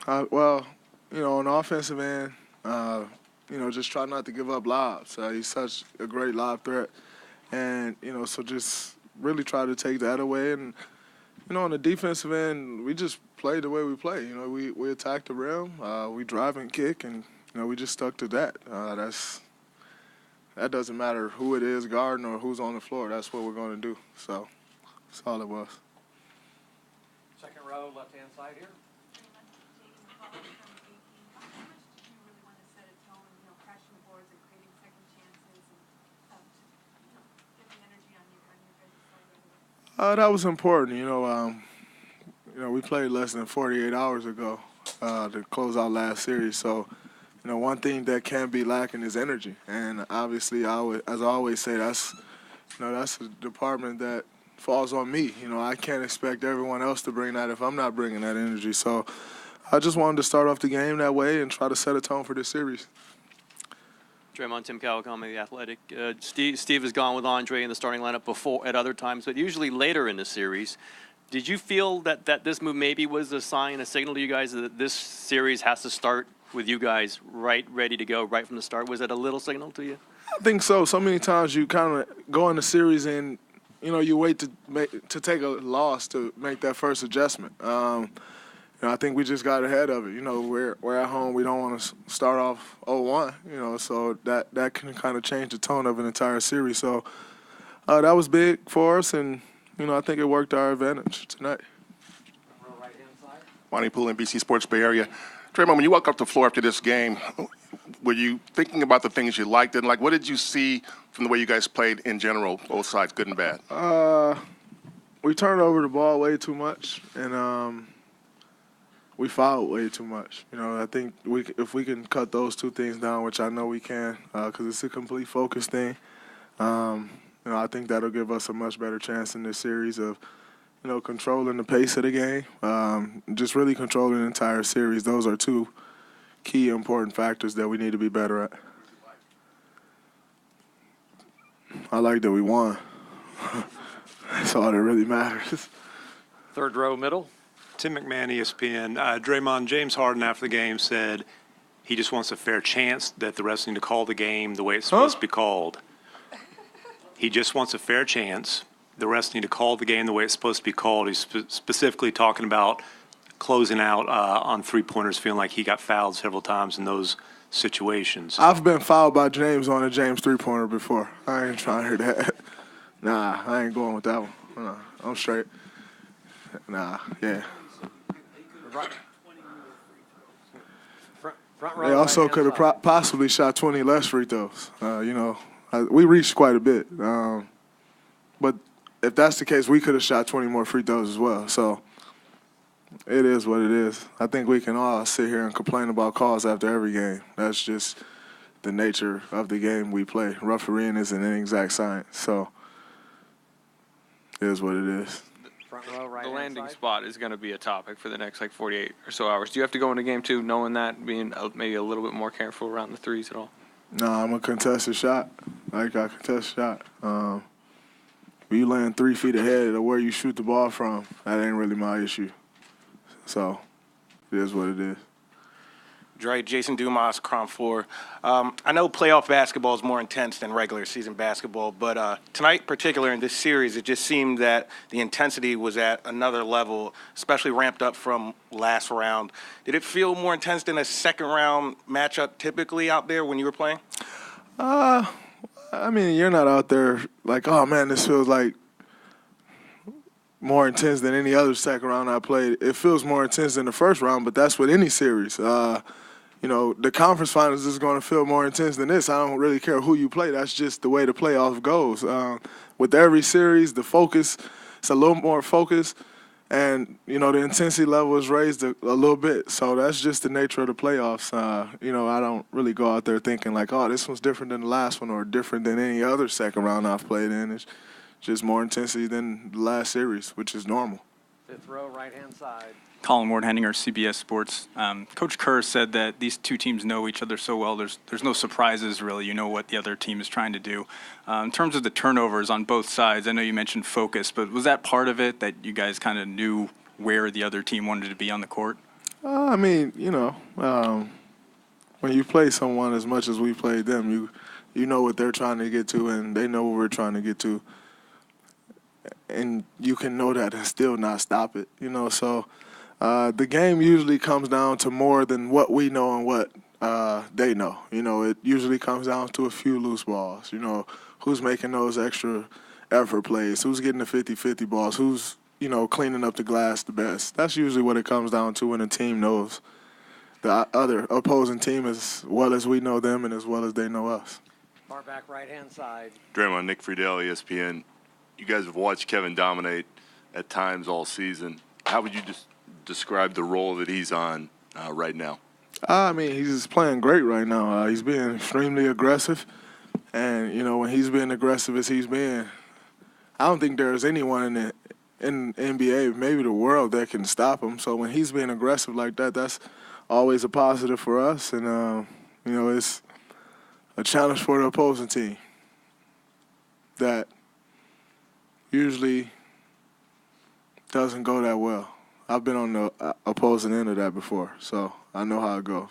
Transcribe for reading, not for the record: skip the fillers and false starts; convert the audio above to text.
Well, on the offensive end, just try not to give up lobs. He's such a great lob threat, and so just really try to take that away. And on the defensive end, we just play the way we play. We attack the rim, we drive and kick, and we just stuck to that. That doesn't matter who it is, guarding or who's on the floor. That's what we're going to do. So that's all it was. Second row, left-hand side here. That was important. We played less than 48 hours ago to close out last series. So, one thing that can be lacking is energy. And obviously, as I always say, that's a department that falls on me. I can't expect everyone else to bring that if I'm not bringing that energy. So, I just wanted to start off the game that way and try to set a tone for this series. Draymond, Tim Kawakami, The Athletic. Steve has gone with Andre in the starting lineup before at other times, but usually later in the series. Did you feel that this move maybe was a sign, a signal to you guys that this series has to start with you guys ready to go right from the start? Was that a little signal to you? I think so. So many times you kind of go in the series and, you wait to take a loss to make that first adjustment. I think we just got ahead of it. We're at home. We don't want to start off 0-1, so that can kind of change the tone of an entire series. So that was big for us, and, I think it worked to our advantage tonight. Monty Poole, NBC Sports Bay Area. Draymond, when you walk up the floor after this game, were you thinking about the things you liked and what did you see from the way you guys played in general, both sides, good and bad? We turned over the ball way too much, and we fouled way too much. I think if we can cut those two things down, which I know we can, because it's a complete focus thing, I think that'll give us a much better chance in this series of, controlling the pace of the game, just really controlling the entire series. Those are two key important factors that we need to be better at. I like that we won. That's all that really matters. Third row, middle. Tim McMahon, ESPN. Draymond, James Harden after the game said he just wants a fair chance that the refs need to call the game the way it's supposed to be called. He just wants a fair chance. The refs need to call the game the way it's supposed to be called. He's specifically talking about closing out on three-pointers, feeling like he got fouled several times in those situations. I've been fouled by James on a James three-pointer before. I ain't trying to hear that. Nah, I ain't going with that one. Nah, I'm straight. Nah, yeah. Front row, They also right-hand could have possibly shot 20 less free throws. We reached quite a bit. But if that's the case, we could have shot 20 more free throws as well. So it is what it is. I think we can all sit here and complain about calls after every game. That's just the nature of the game we play. Refereeing isn't an exact science. So it is what it is. Front row, right The landing side. spot is going to be a topic for the next 48 or so hours. Do you have to go into game two knowing that, being maybe a little bit more careful around the threes at all? No, I'm a contested shot. I contest shot. When you land 3 feet ahead of where you shoot the ball from, that ain't really my issue. So it is what it is. Dre, Jason Dumas, Crom Floor. I know playoff basketball is more intense than regular season basketball, but tonight, particular in this series, it just seemed that the intensity was at another level, especially ramped up from last round. Did it feel more intense than a second round matchup typically out there when you were playing? You're not out there like, oh man, this feels like more intense than any other second round I played. It feels more intense than the first round, but that's with any series. The conference finals is going to feel more intense than this. I don't really care who you play. That's just the way the playoff goes. With every series, the focus, it's a little more focused, and, the intensity level is raised a little bit. So that's just the nature of the playoffs. I don't really go out there thinking like, oh, this one's different than the last one or different than any other second round I've played in. It's just more intensity than the last series, which is normal. Fifth row, right-hand side. Colin Ward-Henninger, CBS Sports. Coach Kerr said that these two teams know each other so well. There's no surprises, really. You know what the other team is trying to do. In terms of the turnovers on both sides, I know you mentioned focus, but was that part of it, that you guys kind of knew where the other team wanted to be on the court? I mean, when you play someone as much as we played them, you know what they're trying to get to, and they know what we're trying to get to, and you can know that and still not stop it. So the game usually comes down to more than what we know and what they know. It usually comes down to a few loose balls. Who's making those extra effort plays, who's getting the 50-50 balls, who's cleaning up the glass the best. That's usually what it comes down to when a team knows the other opposing team as well as we know them and as well as they know us. Far back right-hand side. Draymond, Nick Friedel, ESPN. You guys have watched Kevin dominate at times all season. How would you just describe the role that he's on right now? I mean, he's just playing great right now. He's being extremely aggressive. And, when he's being aggressive as he's been, I don't think there's anyone in the NBA, maybe the world, that can stop him. So when he's being aggressive like that, that's always a positive for us. And, it's a challenge for the opposing team that usually doesn't go that well. I've been on the opposing end of that before, so I know how it goes.